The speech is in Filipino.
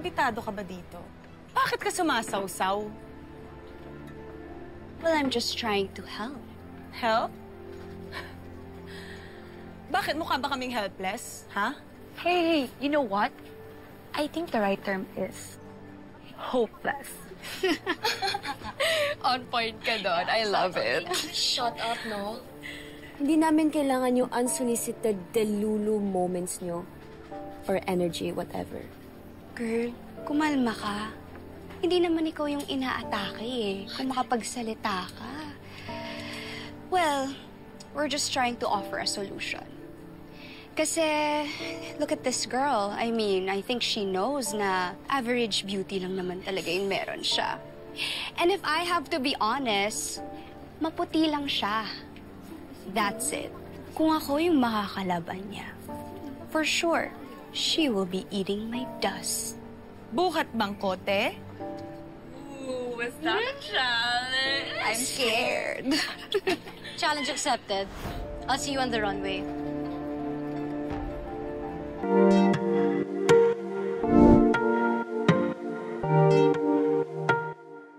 imbitado ka ba dito? Bakit ka sumasawsaw? Well, I'm just trying to help. Help? Bakit mukha ba kaming helpless, ha? Hey, you know what? I think the right term is hopeless. On point ka doon. I love it. Shut up, no? Hindi namin kailangan yung unsolicited delulu moments nyo. Or energy, whatever. Girl, kumalma ka. Hindi naman ikaw yung inaatake eh. Kung makapagsalita ka. Well, we're just trying to offer a solution. Kasi, look at this girl. I mean, I think she knows na average beauty lang naman talaga yung meron siya. And if I have to be honest, maputi lang siya. That's it. Kung ako yung makakalaban niya, for sure, she will be eating my dust. Buhat bang kote? Ooh, was that a challenge? I'm scared. Challenge accepted. I'll see you on the runway.